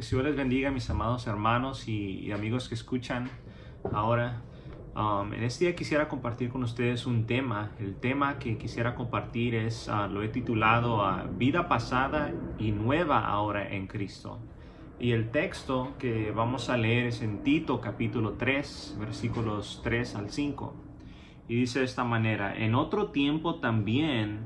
Que Dios les bendiga, mis amados hermanos y amigos que escuchan ahora. En este día quisiera compartir con ustedes un tema. El tema que quisiera compartir lo he titulado Vida pasada y nueva ahora en Cristo. Y el texto que vamos a leer es en Tito capítulo 3, versículos 3 al 5. Y dice de esta manera: en otro tiempo también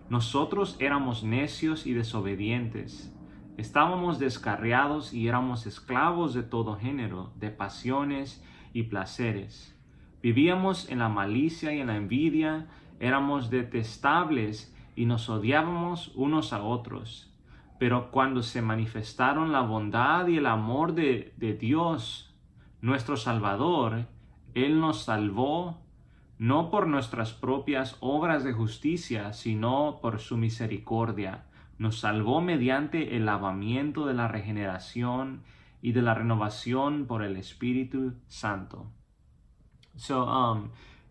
nosotros éramos necios y desobedientes. Estábamos descarriados y éramos esclavos de todo género, de pasiones y placeres. Vivíamos en la malicia y en la envidia, éramos detestables y nos odiábamos unos a otros. Pero cuando se manifestaron la bondad y el amor de Dios, nuestro Salvador, Él nos salvó no por nuestras propias obras de justicia, sino por su misericordia. Nos salvó mediante el lavamiento de la regeneración y de la renovación por el Espíritu Santo.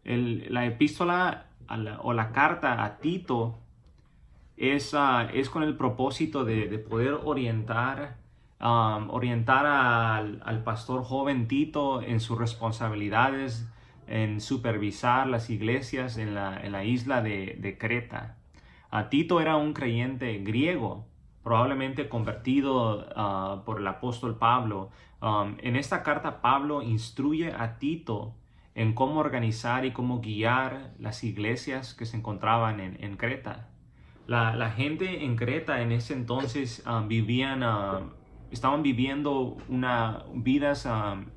La epístola o la carta a Tito es con el propósito de poder orientar al pastor joven Tito en sus responsabilidades en supervisar las iglesias en la isla de Creta. Tito era un creyente griego, probablemente convertido por el apóstol Pablo. En esta carta Pablo instruye a Tito en cómo organizar y cómo guiar las iglesias que se encontraban en Creta. La gente en Creta en ese entonces estaban viviendo vidas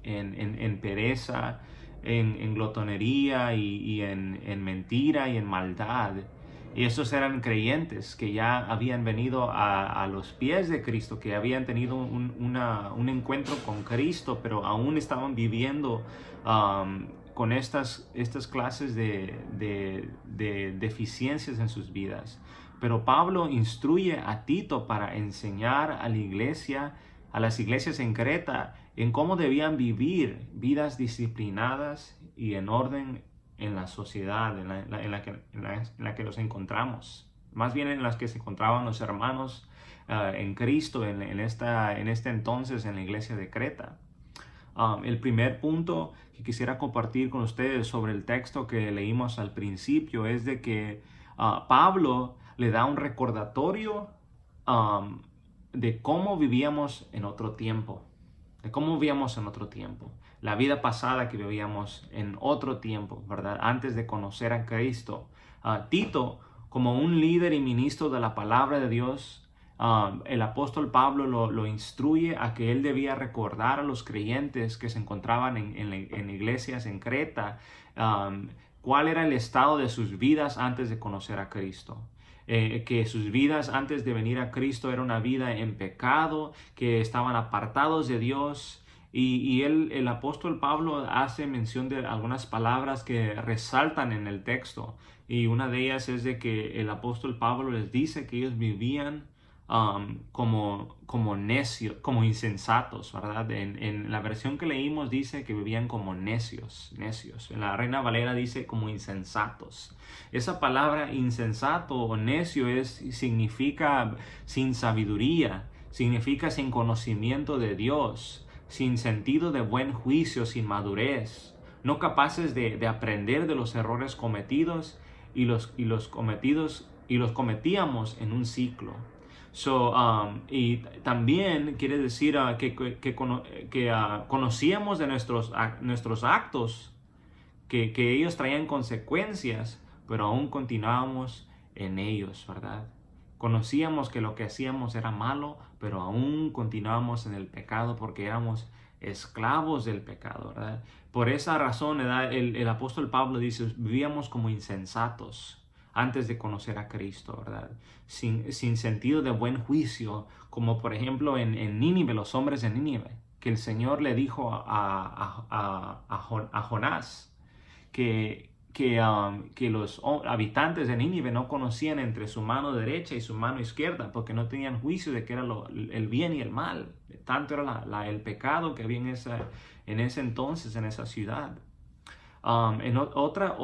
en pereza, en glotonería y en mentira y en maldad. Y esos eran creyentes que ya habían venido a los pies de Cristo, que habían tenido un encuentro con Cristo, pero aún estaban viviendo con estas clases de deficiencias en sus vidas. Pero Pablo instruye a Tito para enseñar a las iglesias en Creta, en cómo debían vivir vidas disciplinadas y en orden en la sociedad en la que los encontramos. Más bien en las que se encontraban los hermanos en Cristo en este entonces en la iglesia de Creta. El primer punto que quisiera compartir con ustedes sobre el texto que leímos al principio es de que Pablo le da un recordatorio de cómo vivíamos en otro tiempo. De cómo vivíamos en otro tiempo. La vida pasada que vivíamos en otro tiempo, ¿verdad? Antes de conocer a Cristo. Tito, como un líder y ministro de la palabra de Dios, el apóstol Pablo lo instruye a que él debía recordar a los creyentes que se encontraban en iglesias en Creta, cuál era el estado de sus vidas antes de conocer a Cristo. Que sus vidas antes de venir a Cristo era una vida en pecado, que estaban apartados de Dios. Y el apóstol Pablo hace mención de algunas palabras que resaltan en el texto. Y una de ellas es de que el apóstol Pablo les dice que ellos vivían como necios, como insensatos, ¿verdad? En la versión que leímos dice que vivían como necios. En la Reina Valera dice como insensatos. Esa palabra insensato o necio significa sin sabiduría, significa sin conocimiento de Dios, sin sentido de buen juicio, sin madurez, no capaces de aprender de los errores cometidos y los cometíamos en un ciclo. Y también quiere decir que conocíamos de nuestros actos, que ellos traían consecuencias, pero aún continuábamos en ellos, ¿verdad? Conocíamos que lo que hacíamos era malo, pero aún continuábamos en el pecado porque éramos esclavos del pecado, ¿verdad? Por esa razón, ¿verdad? El apóstol Pablo dice, vivíamos como insensatos antes de conocer a Cristo, ¿verdad? Sin sentido de buen juicio, como por ejemplo en Nínive, los hombres de Nínive, que el Señor le dijo a Jonás que los habitantes de Nínive no conocían entre su mano derecha y su mano izquierda, porque no tenían juicio de qué era el bien y el mal. Tanto era el pecado que había en ese entonces, en esa ciudad. Otra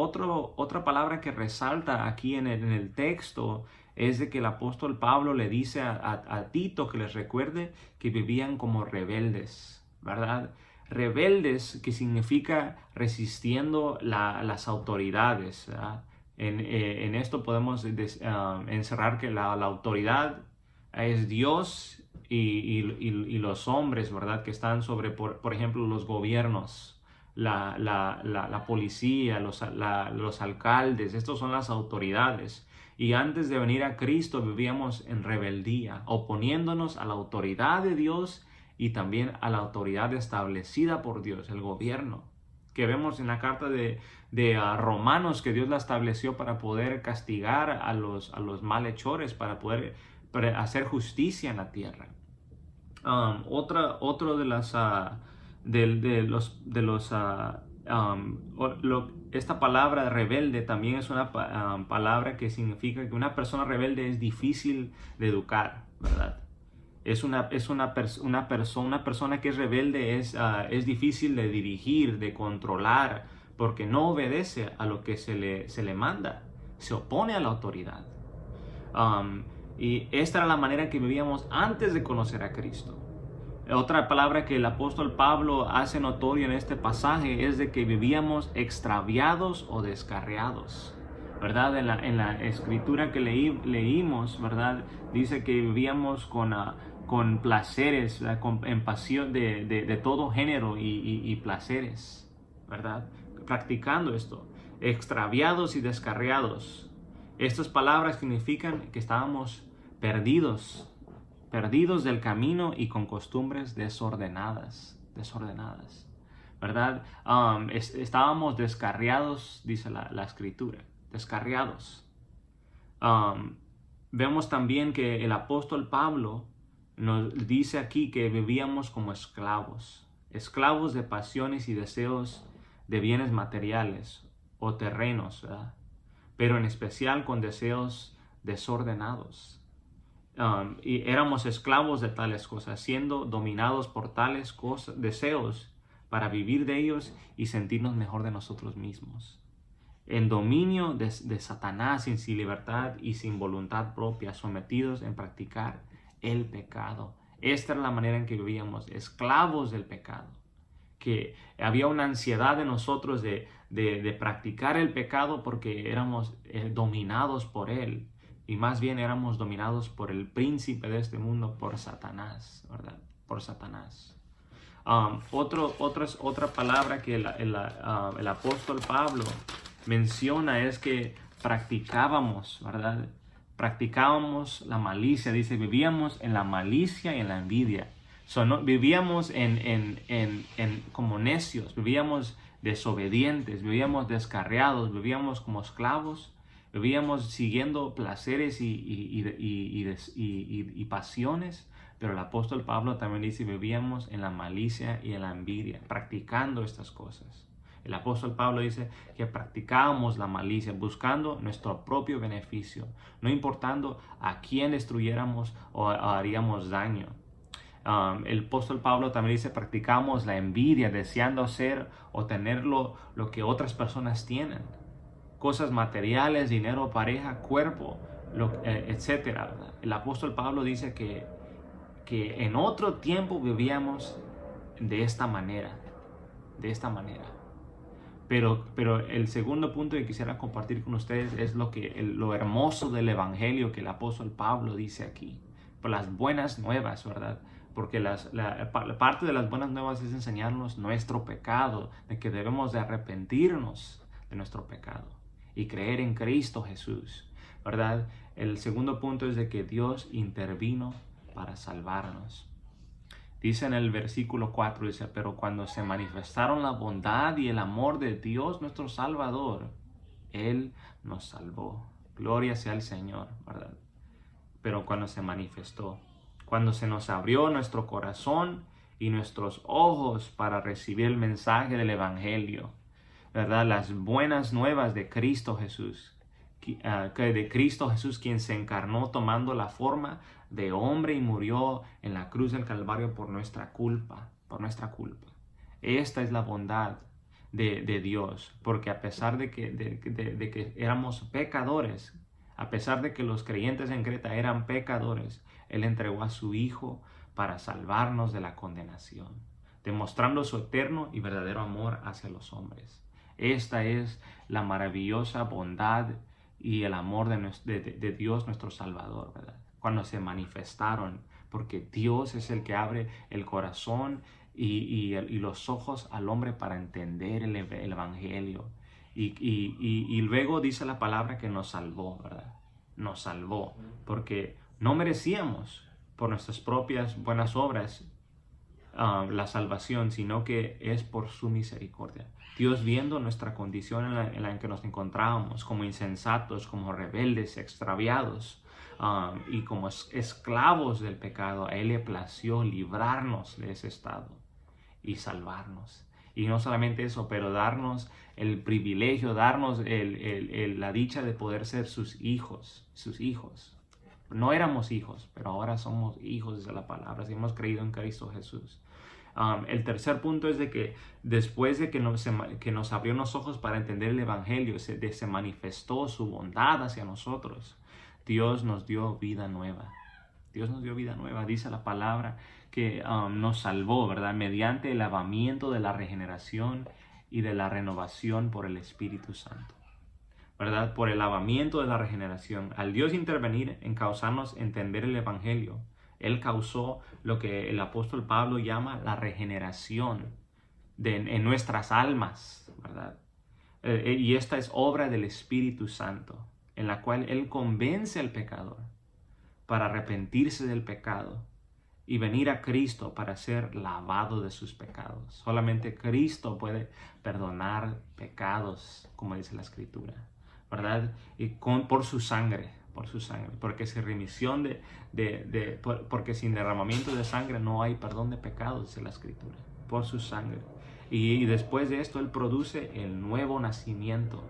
palabra que resalta aquí en el texto es de que el apóstol Pablo le dice a Tito que les recuerde que vivían como rebeldes, ¿verdad? Rebeldes, que significa resistiendo las autoridades, ¿verdad? En esto podemos encerrar que la autoridad es Dios y los hombres, ¿verdad? Que están sobre, por ejemplo, los gobiernos, la policía, los alcaldes. Estos son las autoridades. Y antes de venir a Cristo vivíamos en rebeldía, oponiéndonos a la autoridad de Dios y también a la autoridad establecida por Dios, el gobierno, que vemos en la carta de Romanos, que Dios la estableció para poder castigar a los malhechores, para poder hacer justicia en la tierra. Otro de las esta palabra rebelde también es una palabra que significa que una persona rebelde es difícil de educar, ¿verdad? Una persona que es rebelde es difícil de dirigir, de controlar, porque no obedece a lo que se le manda, se opone a la autoridad. Y esta era la manera en que vivíamos antes de conocer a Cristo. Otra palabra que el apóstol Pablo hace notorio en este pasaje es de que vivíamos extraviados o descarriados, ¿verdad? En la escritura que leímos, ¿verdad? Dice que vivíamos con placeres, en pasión de todo género y placeres, ¿verdad? Practicando esto, extraviados y descarriados. Estas palabras significan que estábamos perdidos del camino y con costumbres desordenadas, ¿verdad? Estábamos descarriados, dice la escritura, descarriados. Vemos también que el apóstol Pablo nos dice aquí que vivíamos como esclavos de pasiones y deseos de bienes materiales o terrenos, ¿verdad? Pero en especial con deseos desordenados. Y éramos esclavos de tales cosas, siendo dominados por tales deseos para vivir de ellos y sentirnos mejor de nosotros mismos. En dominio de Satanás, sin libertad y sin voluntad propia, sometidos en practicar el pecado. Esta era la manera en que vivíamos, esclavos del pecado. Que había una ansiedad en nosotros de practicar el pecado porque éramos dominados por él. Y más bien éramos dominados por el príncipe de este mundo, por Satanás, ¿verdad? Por Satanás. Otra palabra que el apóstol Pablo menciona es que practicábamos, ¿verdad? Practicábamos la malicia, dice, vivíamos en la malicia y en la envidia. Vivíamos como necios, vivíamos desobedientes, vivíamos descarriados, vivíamos como esclavos. Vivíamos siguiendo placeres y pasiones, pero el apóstol Pablo también dice, vivíamos en la malicia y en la envidia, practicando estas cosas. El apóstol Pablo dice que practicábamos la malicia, buscando nuestro propio beneficio, no importando a quién destruyéramos o haríamos daño. El apóstol Pablo también dice, practicamos la envidia, deseando ser o tener lo que otras personas tienen. Cosas materiales, dinero, pareja, cuerpo, etc. El apóstol Pablo dice que en otro tiempo vivíamos de esta manera. Pero el segundo punto que quisiera compartir con ustedes es lo hermoso del evangelio que el apóstol Pablo dice aquí. Por las buenas nuevas, ¿verdad? Porque parte de las buenas nuevas es enseñarnos nuestro pecado, de que debemos de arrepentirnos de nuestro pecado y creer en Cristo Jesús, ¿verdad? El segundo punto es de que Dios intervino para salvarnos. Dice en el versículo 4, dice, pero cuando se manifestaron la bondad y el amor de Dios nuestro Salvador, Él nos salvó. Gloria sea al Señor, ¿verdad? Pero cuando se manifestó, cuando se nos abrió nuestro corazón y nuestros ojos para recibir el mensaje del Evangelio, ¿verdad? Las buenas nuevas de Cristo Jesús, de Cristo Jesús, quien se encarnó tomando la forma de hombre y murió en la cruz del Calvario por nuestra culpa, Esta es la bondad de Dios, porque a pesar de que éramos pecadores, A pesar de que los creyentes en Creta eran pecadores, Él entregó a su Hijo para salvarnos de la condenación, demostrando su eterno y verdadero amor hacia los hombres. Esta es la maravillosa bondad y el amor de Dios nuestro Salvador, ¿verdad? Cuando se manifestaron, porque Dios es el que abre el corazón y los ojos al hombre para entender el Evangelio. Y luego dice la palabra que nos salvó, ¿verdad? Nos salvó, porque no merecíamos por nuestras propias buenas obras la salvación, sino que es por su misericordia. Dios, viendo nuestra condición en la que nos encontrábamos, como insensatos, como rebeldes, extraviados, y como esclavos del pecado, a Él le plació librarnos de ese estado y salvarnos. Y no solamente eso, pero darnos el privilegio, darnos la dicha de poder ser sus hijos. No éramos hijos, pero ahora somos hijos, dice la palabra, si hemos creído en Cristo Jesús. El tercer punto es de que después de que nos abrió los ojos para entender el Evangelio, se manifestó su bondad hacia nosotros. Dios nos dio vida nueva. Dios nos dio vida nueva, dice la palabra, que nos salvó, ¿verdad? Mediante el lavamiento de la regeneración y de la renovación por el Espíritu Santo, ¿verdad? Por el lavamiento de la regeneración. Al Dios intervenir en causarnos entender el Evangelio, Él causó lo que el apóstol Pablo llama la regeneración en nuestras almas, ¿verdad? Y esta es obra del Espíritu Santo, en la cual Él convence al pecador para arrepentirse del pecado y venir a Cristo para ser lavado de sus pecados. Solamente Cristo puede perdonar pecados, como dice la Escritura, ¿verdad? Y por su sangre, porque sin remisión porque sin derramamiento de sangre no hay perdón de pecados, dice la Escritura, por su sangre. Y después de esto Él produce el nuevo nacimiento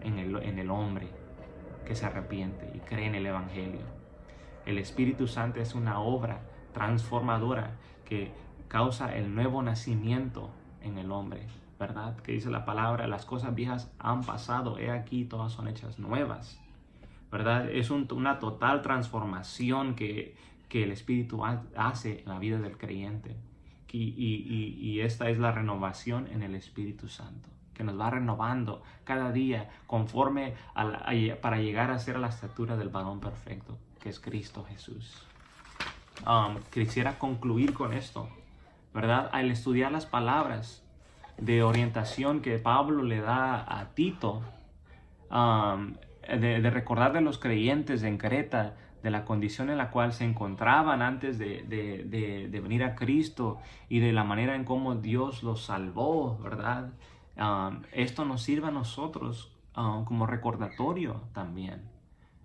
en el hombre que se arrepiente y cree en el Evangelio. El Espíritu Santo es una obra transformadora que causa el nuevo nacimiento en el hombre, ¿verdad? Que dice la palabra, las cosas viejas han pasado, he aquí todas son hechas nuevas, ¿verdad? Es una total transformación que el Espíritu hace en la vida del creyente. Y esta es la renovación en el Espíritu Santo, que nos va renovando cada día conforme para llegar a ser a la estatura del varón perfecto, que es Cristo Jesús. Quisiera concluir con esto, ¿verdad? Al estudiar las palabras de orientación que Pablo le da a Tito, de recordar de los creyentes en Creta, de la condición en la cual se encontraban antes de venir a Cristo y de la manera en cómo Dios los salvó, ¿verdad? Esto nos sirve a nosotros como recordatorio también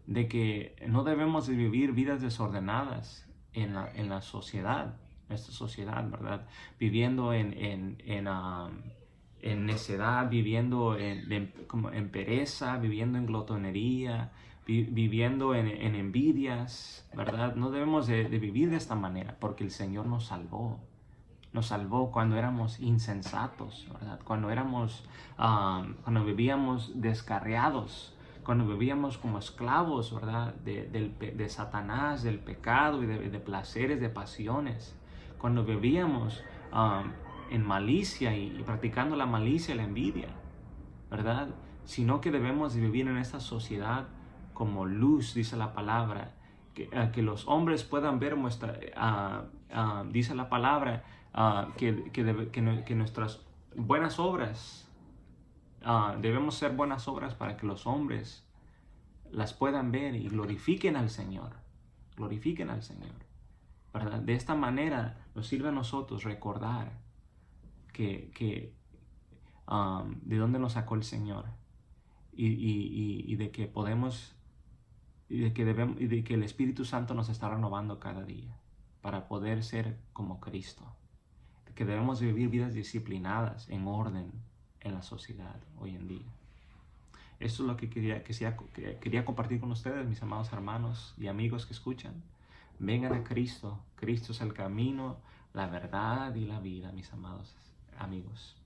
de que no debemos de vivir vidas desordenadas en la sociedad, esta sociedad, ¿verdad? Viviendo en necedad, viviendo en pereza, viviendo en glotonería, viviendo en envidias, ¿verdad? No debemos de vivir de esta manera, porque el Señor nos salvó. Nos salvó cuando éramos insensatos, ¿verdad? Cuando vivíamos descarriados, cuando vivíamos como esclavos, ¿verdad? De Satanás, del pecado y de placeres, de pasiones. Cuando vivíamos en malicia y practicando la malicia y la envidia, ¿verdad? Sino que debemos de vivir en esta sociedad como luz, dice la palabra, que los hombres puedan ver dice la palabra, que nuestras buenas obras, debemos ser buenas obras para que los hombres las puedan ver y glorifiquen al Señor, ¿verdad? De esta manera nos sirve a nosotros recordar de dónde nos sacó el Señor y de que podemos y de que el Espíritu Santo nos está renovando cada día para poder ser como Cristo, que debemos vivir vidas disciplinadas en orden en la sociedad hoy en día. Esto es lo que quería compartir con ustedes, mis amados hermanos y amigos que escuchan. Vengan a Cristo. Cristo es el camino, la verdad y la vida, mis amados amigos.